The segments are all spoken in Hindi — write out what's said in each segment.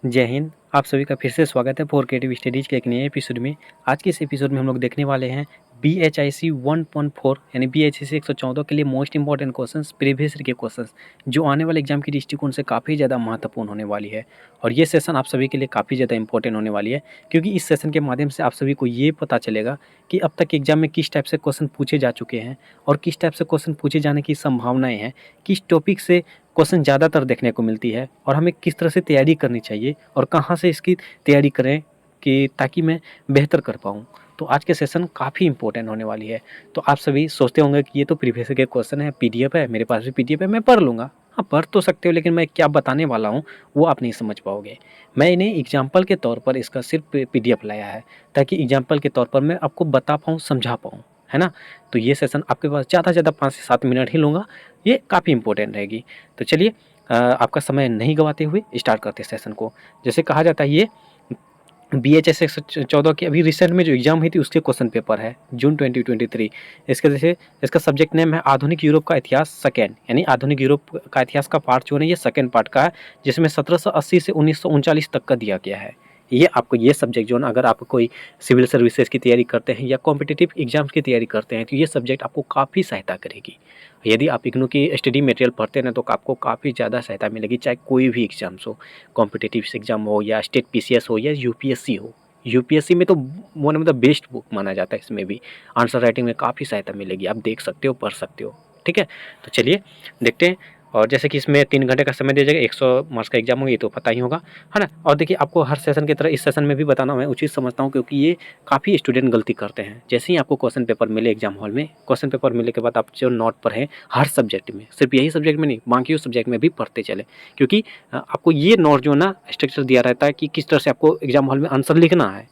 जय हिंद। आप सभी का फिर से स्वागत है फॉर क्रिएटिव स्टडीज के एक नए एपिसोड में। आज के इस एपिसोड में हम लोग देखने वाले हैं BHIC 1.4 यानी BHIC 114 के लिए most important questions, previous year के क्वेश्चंस जो आने वाले एग्जाम की दृष्टिकोण से काफ़ी ज़्यादा महत्वपूर्ण होने वाली है। और ये सेशन आप सभी के लिए काफ़ी ज़्यादा इंपॉर्टेंट होने वाली है, क्योंकि इस सेशन के माध्यम से आप सभी को ये पता चलेगा कि अब तक एग्जाम में किस टाइप से क्वेश्चन पूछे जा चुके हैं और किस टाइप से क्वेश्चन पूछे जाने की संभावनाएं हैं, किस टॉपिक से क्वेश्चन ज़्यादातर देखने को मिलती है और हमें किस तरह से तैयारी करनी चाहिए और कहाँ से इसकी तैयारी करें कि ताकि मैं बेहतर कर पाऊँ। तो आज के सेशन काफ़ी इंपॉर्टेंट होने वाली है। तो आप सभी सोचते होंगे कि ये तो प्रीवियस के क्वेश्चन है, PDF है, मेरे पास भी PDF है, मैं पढ़ लूँगा। हाँ, पढ़ तो सकते हो, लेकिन मैं क्या बताने वाला हूँ वो आप नहीं समझ पाओगे। मैं इन्हें एग्जाम्पल के तौर पर इसका सिर्फ PDF लाया है, ताकि एग्जाम्पल के तौर पर मैं आपको बता पाऊँ, समझा पाऊँ, है ना। तो ये सेशन आपके पास ज़्यादा से ज़्यादा 5 से 7 मिनट ही लूँगा। ये काफ़ी इंपॉर्टेंट रहेगी। तो चलिए आपका समय नहीं गंवाते हुए स्टार्ट करते हैं सेशन को। जैसे कहा जाता है, ये BHS 114 की अभी रिसेंट में जो एग्जाम हुई थी उसके क्वेश्चन पेपर है, जून 2023। इसके जैसे इसका सब्जेक्ट नेम है आधुनिक यूरोप का इतिहास सेकेंड, यानी आधुनिक यूरोप का इतिहास का पार्ट जो है ये सेकेंड पार्ट का है, जिसमें 1780 से 1939 तक का दिया गया है। ये आपको ये सब्जेक्ट जो है ना, अगर आप कोई सिविल सर्विसेज की तैयारी करते हैं या कॉम्पिटिटिव एग्जाम्स की तैयारी करते हैं तो ये सब्जेक्ट आपको काफ़ी सहायता करेगी। यदि आप इग्नू की स्टडी मटेरियल पढ़ते हैं ना तो आपको काफ़ी ज़्यादा सहायता मिलेगी, चाहे कोई भी एग्जाम्स हो, कॉम्पिटिटिव एग्जाम हो या स्टेट PCS हो या UPSC हो। UPSC में तो one of the best book माना जाता है, इसमें भी आंसर राइटिंग में काफ़ी सहायता मिलेगी, आप देख सकते हो, पढ़ सकते हो। ठीक है, तो चलिए देखते हैं। और जैसे कि इसमें 3 घंटे का समय दिया जाएगा, 100 मार्क्स का एग्जाम होगा, ये तो पता ही होगा, है ना। और देखिए, आपको हर सेशन की तरह इस सेशन में भी बताना मैं उचित समझता हूँ, क्योंकि ये काफ़ी स्टूडेंट गलती करते हैं। जैसे ही आपको क्वेश्चन पेपर मिले एग्जाम हॉल में, क्वेश्चन पेपर मिलने के बाद आप जो नोट पढ़ें हर सब्जेक्ट में, सिर्फ यही सब्जेक्ट में नहीं, बाकी सब्जेक्ट में भी पढ़ते चले, क्योंकि आपको ये नोट जो है ना स्ट्रक्चर दिया रहता है कि किस तरह से आपको एग्जाम हॉल में आंसर लिखना है।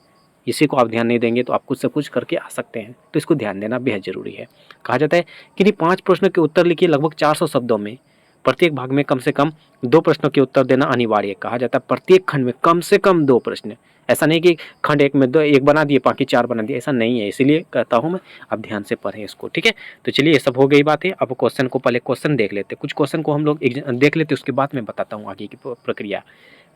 इसी को आप ध्यान नहीं देंगे तो आप कुछ से कुछ करके आ सकते हैं, तो इसको ध्यान देना बेहद जरूरी है। कहा जाता है कि नहीं, 5 प्रश्नों के उत्तर लिखिए लगभग 400 शब्दों में, प्रत्येक भाग में कम से कम 2 प्रश्नों के उत्तर देना अनिवार्य है। कहा जाता है प्रत्येक खंड में कम से कम 2 प्रश्न। ऐसा नहीं कि खंड एक में 2 एक बना दिए बाकी 4 बना दिए, ऐसा नहीं है। इसीलिए कहता हूँ मैं, आप ध्यान से पढ़ें इसको, ठीक है। तो चलिए, ये सब हो गई बात है। अब क्वेश्चन को, पहले क्वेश्चन देख लेते हैं, कुछ क्वेश्चन को हम लोग देख लेते हैं, उसके बाद मैं बताता हूँ आगे की प्रक्रिया।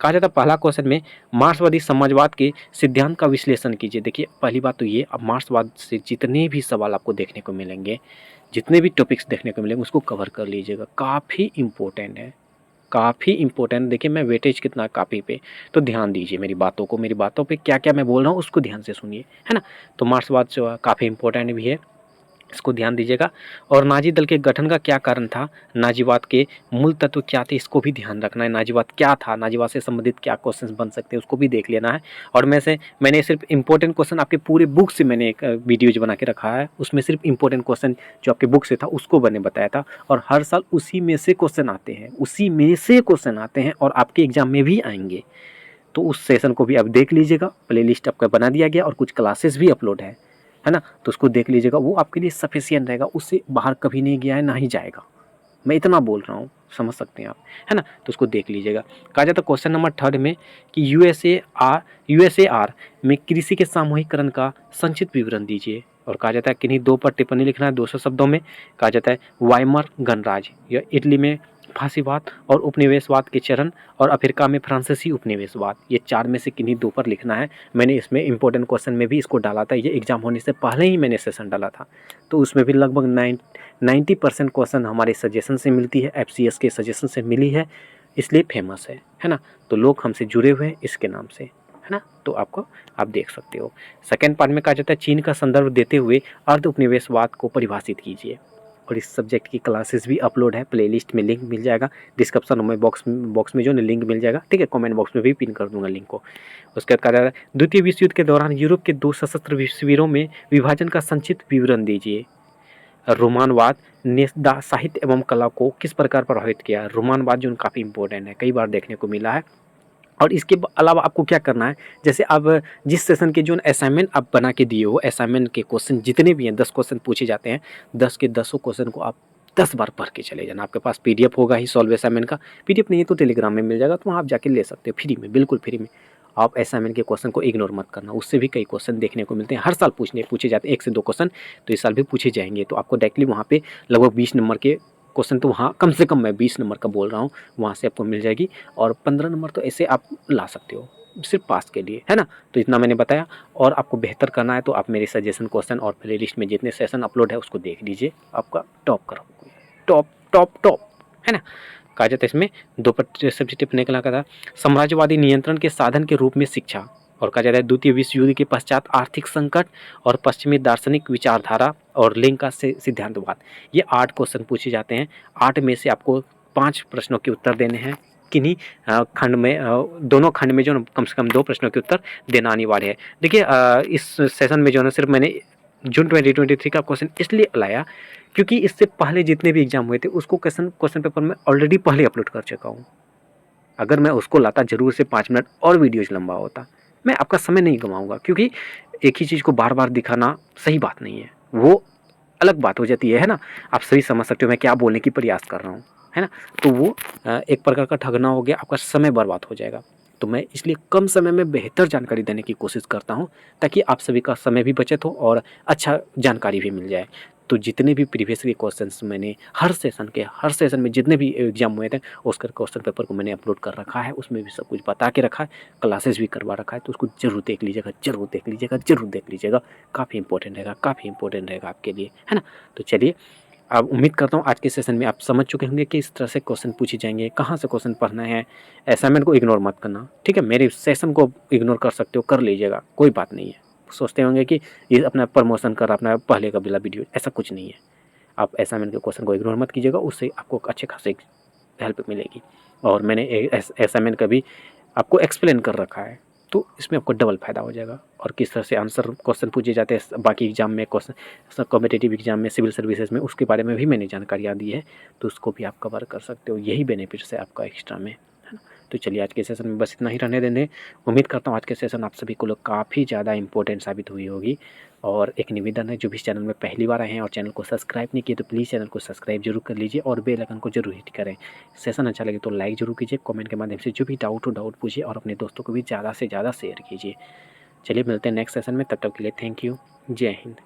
कहा जाता है पहला क्वेश्चन में, मार्क्सवादी समाजवाद के सिद्धांत का विश्लेषण कीजिए। देखिए, पहली बात तो ये, अब मार्क्सवाद से जितने भी सवाल आपको देखने को मिलेंगे, जितने भी टॉपिक्स देखने को मिलेंगे, उसको कवर कर लीजिएगा। काफ़ी इंपॉर्टेंट है, काफ़ी इंपॉर्टेंट। देखिए, मैं वेटेज कितना काफ़ी पे, तो ध्यान दीजिए मेरी बातों को, मेरी बातों पे क्या क्या मैं बोल रहा हूँ उसको ध्यान से सुनिए, है ना। तो मार्क्सवाद जो काफ़ी इंपॉर्टेंट भी है, इसको ध्यान दीजिएगा। और नाजी दल के गठन का क्या कारण था, नाजीवाद के मूल तत्व क्या थे, इसको भी ध्यान रखना है। नाजीवाद क्या था, नाजीवाद से संबंधित क्या क्वेश्चंस बन सकते हैं, उसको भी देख लेना है। और मैंने सिर्फ इंपॉर्टेंट क्वेश्चन आपके पूरे बुक से मैंने एक वीडियो जो बना के रखा है, उसमें सिर्फ इंपॉर्टेंट क्वेश्चन जो आपके बुक से था उसको मैंने बताया था। और हर साल उसी में से क्वेश्चन आते हैं, उसी में से क्वेश्चन आते हैं और आपके एग्जाम में भी आएंगे। तो उस सेशन को भी आप देख लीजिएगा, प्लेलिस्ट आपका बना दिया गया और कुछ क्लासेस भी अपलोड है ना। तो उसको देख लीजिएगा, वो आपके लिए सफिशिएंट रहेगा, उससे बाहर कभी नहीं गया है, ना ही जाएगा। मैं इतना बोल रहा हूँ, समझ सकते हैं आप, है ना। तो उसको देख लीजिएगा। कहा जाता है क्वेश्चन नंबर 3 में कि यूएसएआर में कृषि के सामूहिकरण का संक्षिप्त विवरण दीजिए। और कहा जाता है किन्हीं 2 पर टिप्पणी लिखना है 200 शब्दों में। कहा जाता है वाइमर गणराज्य या इटली में फांसीवाद और उपनिवेशवाद के चरण, और अफ्रीका में फ्रांसीसी उपनिवेशवाद, ये 4 में से किन्हीं 2 पर लिखना है। मैंने इसमें इंपॉर्टेंट क्वेश्चन में भी इसको डाला था, ये एग्जाम होने से पहले ही मैंने सेशन डाला था, तो उसमें भी लगभग 90% क्वेश्चन हमारे सजेशन से मिलती है, FCS के सजेशन से मिली है, इसलिए फेमस है ना। तो लोग हमसे जुड़े हुए हैं इसके नाम से, है ना। तो आप देख सकते हो। सेकेंड पार्ट में कहा जाता है चीन का संदर्भ देते हुए अर्ध उपनिवेशवाद को परिभाषित कीजिए। और इस सब्जेक्ट की क्लासेस भी अपलोड है, प्लेलिस्ट में लिंक मिल जाएगा, डिस्क्रिप्शन में बॉक्स में जो है लिंक मिल जाएगा, ठीक है। कमेंट बॉक्स में भी पिन कर दूंगा लिंक को। उसके बाद कहा जा रहा है द्वितीय विश्व युद्ध के दौरान यूरोप के 2 सशस्त्र शिविरों में विभाजन का संक्षिप्त विवरण दीजिए। रोमानवाद ने साहित्य एवं कला को किस प्रकार प्रभावित किया। रोमानवाद जो काफ़ी इंपॉर्टेंट है, कई बार देखने को मिला है। और इसके अलावा आपको क्या करना है, जैसे आप जिस सेशन के जो असाइनमेंट आप बना के दिए हो, असाइनमेंट के क्वेश्चन जितने भी हैं, 10 क्वेश्चन पूछे जाते हैं, 10 के 10 क्वेश्चन को आप 10 बार पढ़ के चले जाना। आपके पास PDF होगा ही सॉल्व असाइनमेंट का, PDF नहीं है तो टेलीग्राम में मिल जाएगा, तो वहाँ आप जाके ले सकते हो फ्री में, बिल्कुल फ्री में। आप असाइनमेंट के क्वेश्चन को इग्नोर मत करना, उससे भी कई क्वेश्चन देखने को मिलते हैं, हर साल पूछे जाते हैं 1 से 2 क्वेश्चन, तो इस साल भी पूछे जाएंगे। तो आपको डायरेक्टली वहाँ पे लगभग 20 नंबर के क्वेश्चन तो वहाँ कम से कम मैं 20 नंबर का बोल रहा हूँ, वहाँ से आपको मिल जाएगी। और 15 नंबर तो ऐसे आप ला सकते हो सिर्फ पास के लिए, है ना। तो इतना मैंने बताया। और आपको बेहतर करना है तो आप मेरे सजेशन क्वेश्चन और प्ले लिस्ट में जितने सेशन अपलोड है उसको देख लीजिए, आपका टॉप करोगे, टॉप टॉप टॉप, है ना। कहा जाता है इसमें दो सब्जेक्ट निकला का था, साम्राज्यवादी नियंत्रण के साधन के रूप में शिक्षा, और कहा जाता है द्वितीय विश्व युद्ध के पश्चात आर्थिक संकट और पश्चिमी दार्शनिक विचारधारा और लिंग का सिद्धांतवाद। ये 8 क्वेश्चन पूछे जाते हैं। 8 में से आपको 5 प्रश्नों के उत्तर देने हैं। किन्हीं खंड में दोनों खंड में जो कम से कम 2 प्रश्नों के उत्तर देना अनिवार्य है। देखिए इस सेशन में जो है सिर्फ मैंने जून 2023 का क्वेश्चन इसलिए लाया क्योंकि इससे पहले जितने भी एग्जाम हुए थे उसको क्वेश्चन पेपर में ऑलरेडी पहले अपलोड कर चुका हूँ। अगर मैं उसको लाता जरूर से 5 मिनट और वीडियोज लंबा होता। मैं आपका समय नहीं गंवाऊंगा, क्योंकि एक ही चीज़ को बार बार दिखाना सही बात नहीं है, वो अलग बात हो जाती है ना। आप सही समझ सकते हो मैं क्या बोलने की प्रयास कर रहा हूँ, है ना। तो वो एक प्रकार का ठगना हो गया, आपका समय बर्बाद हो जाएगा। तो मैं इसलिए कम समय में बेहतर जानकारी देने की कोशिश करता हूँ ताकि आप सभी का समय भी बचत हो और अच्छा जानकारी भी मिल जाए। तो जितने भी प्रीवियस के क्वेश्चंस मैंने हर सेशन में जितने भी एग्जाम हुए थे उसका क्वेश्चन पेपर को मैंने अपलोड कर रखा है, उसमें भी सब कुछ बता के रखा है, क्लासेस भी करवा रखा है। तो उसको जरूर देख लीजिएगा, जरूर देख लीजिएगा, जरूर देख लीजिएगा। काफ़ी इंपॉर्टेंट रहेगा आपके लिए, है ना। तो चलिए, अब उम्मीद करता हूँ आज के सेशन में आप समझ चुके होंगे कि इस तरह से क्वेश्चन पूछे जाएंगे, कहाँ से क्वेश्चन पढ़ना है। असाइनमेंट को इग्नोर मत करना, ठीक है। मेरे सेशन को इग्नोर कर सकते हो, कर लीजिएगा, कोई बात नहीं है। सोचते होंगे कि ये अपना प्रमोशन कर रहा, अपना पहले का बिला वीडियो, ऐसा कुछ नहीं है। आप असाइनमेंट के क्वेश्चन को इग्नोर मत कीजिएगा, उससे आपको अच्छे खासे हेल्प मिलेगी। और मैंने असाइनमेंट का भी आपको एक्सप्लेन कर रखा है, तो इसमें आपको डबल फायदा हो जाएगा। और किस तरह से आंसर क्वेश्चन पूछे जाते हैं बाकी एग्जाम में, क्वेश्चन कॉम्पिटिटिव एग्जाम में, सिविल सर्विसेज में, उसके बारे में भी मैंने जानकारियाँ दी है, तो उसको भी आप कवर कर सकते हो। यही बेनिफिट्स है आपका एक्स्ट्रा में, है ना। तो चलिए आज के सेशन में बस इतना ही रहने देंगे। उम्मीद करता हूँ आज के सेशन आप सभी को लोग काफ़ी ज़्यादा इंपॉर्टेंट साबित हुई होगी। और एक निवेदन है, जो भी इस चैनल में पहली बार आए हैं और चैनल को सब्सक्राइब नहीं किए तो प्लीज़ चैनल को सब्सक्राइब जरूर कर लीजिए और बेल आइकन को जरूर हिट करें। सेशन अच्छा लगे तो लाइक जरूर कीजिए, कमेंट के माध्यम से जो भी डाउट पूछिए और अपने दोस्तों को भी ज़्यादा से ज़्यादा शेयर कीजिए। चलिए मिलते हैं नेक्स्ट सेशन में, तब तक के लिए थैंक यू, जय हिंद।